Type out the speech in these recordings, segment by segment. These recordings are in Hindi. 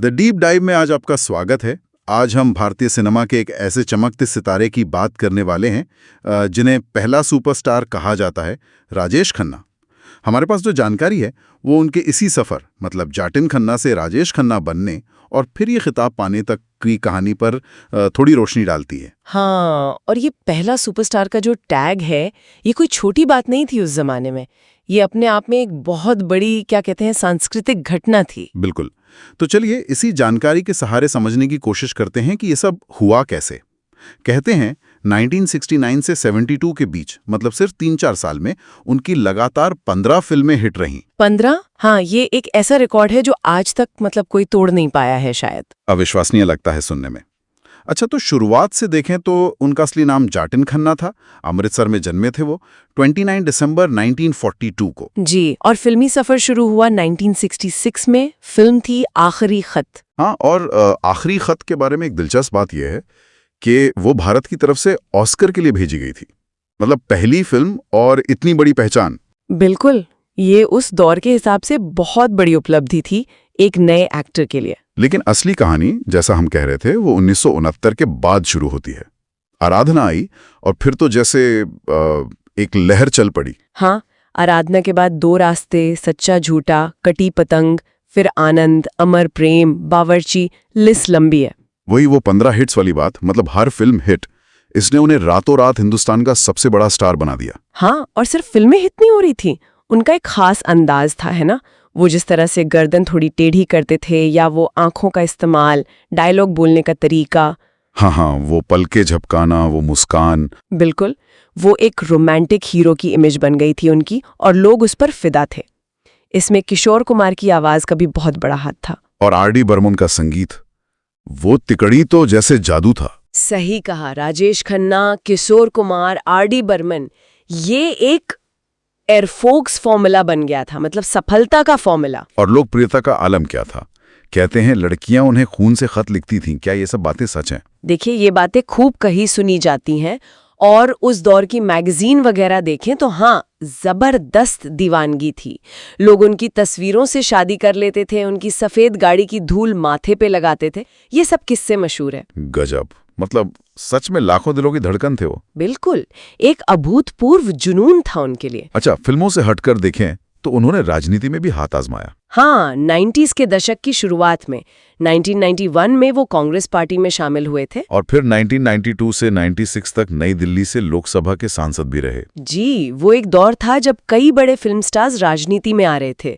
द डीप डाइव में आज आपका स्वागत है। आज हम भारतीय सिनेमा के एक ऐसे चमकते सितारे की बात करने वाले हैं जिन्हें पहला सुपरस्टार कहा जाता है, राजेश खन्ना। हमारे पास जो जानकारी है वो उनके इसी सफ़र मतलब जाटिन खन्ना से राजेश खन्ना बनने और फिर ये खिताब पाने तक की कहानी पर थोड़ी रोशनी डालती है। हाँ, और ये पहला सुपरस्टार का जो टैग है ये कोई छोटी बात नहीं थी उस जमाने में। ये अपने आप में एक बहुत बड़ी क्या कहते हैं सांस्कृतिक घटना थी। बिल्कुल। तो चलिए इसी जानकारी के सहारे समझने की कोशिश करते हैं कि ये सब हुआ कैसे। कहते हैं 1969 से 72 के बीच मतलब सिर्फ 3-4 साल में उनकी लगातार 15 फिल्में हिट रहीं। 15? हाँ, ये एक ऐसा रिकॉर्ड है जो आज तक मतलब कोई तोड़ नहीं पाया है शायद। अविश्वसनीय लगता है सुनने में। अच्छा, तो शुरुआत से देखें तो उनका असली नाम जाटिन खन्ना था। अमृतसर में जन्मे थे वो 29 दिसंबर 1942 को। जी, और फिल्मी सफर शुरू हुआ 1966 में। फिल्म थी आखिरी खत। हाँ, और आखिरी खत के बारे में एक दिलचस्प बात यह है कि वो भारत की तरफ से ऑस्कर के लिए भेजी गई थी। मतलब पहली फिल्म और इतनी बड़ी पहचान। बिल्कुल, ये उस दौर के हिसाब से बहुत बड़ी उपलब्धि थी एक नए एक्टर के लिए। लेकिन असली कहानी जैसा हम कह रहे थे वो 1969 के बाद शुरू होती है। आराधना आई और फिर तो जैसे एक लहर चल पड़ी। हाँ, आराधना के बाद दो रास्ते, सच्चा झूठा, कटी पतंग, फिर आनंद, अमर प्रेम, बावर्ची, लिस्ट लंबी है। वही वो 15 हिट्स वाली बात, मतलब हर फिल्म हिट। इसने उन्हें रातों रात हिंदुस्तान का सबसे बड़ा स्टार बना दिया। हाँ, और सिर्फ फिल्में हिट नहीं हो रही थी, उनका एक खास अंदाज था, है ना। वो जिस तरह से गर्दन थोड़ी टेढ़ी करते थे या वो आंखों का इस्तेमाल, डायलॉग बोलने का तरीका। हाँ, वो पलके झपकाना, वो मुस्कान। बिल्कुल, वो एक रोमांटिक हीरो की इमेज बन गई थी उनकी और लोग उस पर फिदा थे। इसमें किशोर कुमार की आवाज का भी बहुत बड़ा हाथ था। और आर.डी. बर्मन का संगीत, वो तिकड़ी तो जैसे जादू था। सही कहा, राजेश खन्ना, किशोर कुमार, आर.डी. बर्मन, ये एक एयरफोक्स फॉर्मूला बन गया था, मतलब सफलता का फॉर्मूला। और लोकप्रियता का आलम क्या था? कहते हैं लड़कियां उन्हें खून से खत लिखती थीं। क्या ये सब बातें सच हैं? देखिए, ये बातें खूब कही सुनी जाती हैं और उस दौर की मैगजीन वगैरह देखें तो हाँ, जबरदस्त दीवानगी थी। लोग उनकी तस्वीरों से शादी कर लेते थे, उनकी सफेद गाड़ी की धूल माथे पे लगाते थे। ये सब किस्से मशहूर है। गजब, मतलब सच में लाखों दिलों की धड़कन थे वो। बिल्कुल, एक अभूतपूर्व जुनून था उनके लिए। अच्छा, फिल्मों से हटकर देखें तो उन्होंने राजनीति में भी हाथ आजमाया। हाँ, 90s के दशक की शुरुआत में 1991 में वो कांग्रेस पार्टी में शामिल हुए थे। और फिर 1992 से 96 तक नई दिल्ली से लोकसभा के सांसद भी रहे। जी, वो एक दौर था जब कई बड़े फिल्म स्टार्स राजनीति में आ रहे थे,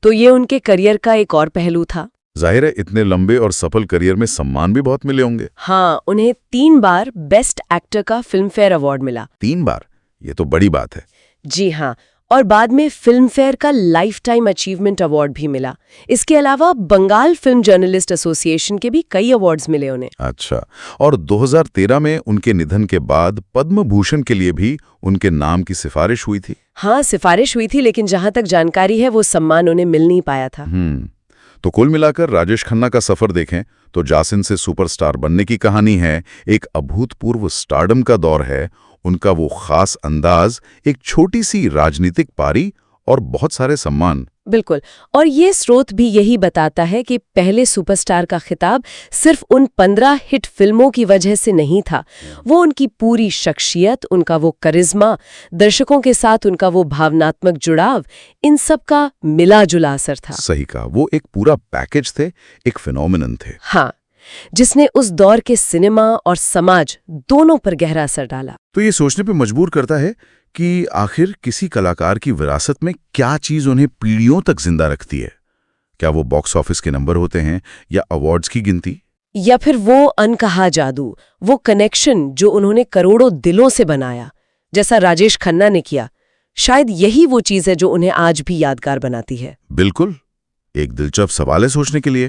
तो ये उनके करियर का एक और पहलू था। जाहिर है इतने लंबे और सफल करियर में सम्मान भी बहुत मिले होंगे। हाँ, उन्हें 3 बार बेस्ट एक्टर का फिल्म फेयर अवार्ड मिला। 3 बार? ये तो बड़ी बात है। जी हाँ, और बाद में फिल्म फेयर का लाइफ टाइम अचीवमेंट अवार्ड भी मिला। इसके अलावा बंगाल फिल्म जर्नलिस्ट एसोसिएशन के भी कई अवार्ड्स मिले उन्हें। अच्छा, और 2013 में उनके निधन के बाद पद्म भूषण के लिए भी उनके नाम की सिफारिश हुई थी। हाँ, सिफारिश हुई थी, लेकिन जहां तक जानकारी है वो सम्मान उन्हें मिल नहीं पाया था। तो कुल मिलाकर राजेश खन्ना का सफर देखें तो जासिन से सुपरस्टार बनने की कहानी है, एक अभूतपूर्व स्टारडम का दौर है, उनका वो खास अंदाज, एक छोटी सी राजनीतिक पारी और बहुत सारे सम्मान। बिल्कुल, और ये स्रोत भी यही बताता है कि पहले सुपरस्टार का खिताब सिर्फ उन 15 हिट फिल्मों की वजह से नहीं था। वो उनकी पूरी शख्सियत, उनका वो करिश्मा, दर्शकों के साथ उनका वो भावनात्मक जुड़ाव, इन सब का मिला जुला असर था। सही कहा, वो एक पूरा पैकेज थे, एक फिनोमिनन थे। हाँ, जिसने उस दौर के सिनेमा और समाज दोनों पर गहरा असर डाला। तो ये सोचने पे मजबूर करता है कि आखिर किसी कलाकार की विरासत में क्या चीज उन्हें पीढ़ियों तक जिंदा रखती है? क्या वो बॉक्स ऑफिस के नंबर होते हैं या अवार्ड्स की गिनती, या फिर वो अनकहा जादू, वो कनेक्शन जो उन्होंने करोड़ों दिलों से बनाया, जैसा राजेश खन्ना ने किया? शायद यही वो चीज है जो उन्हें आज भी यादगार बनाती है। बिल्कुल, एक दिलचस्प सवाल है सोचने के लिए।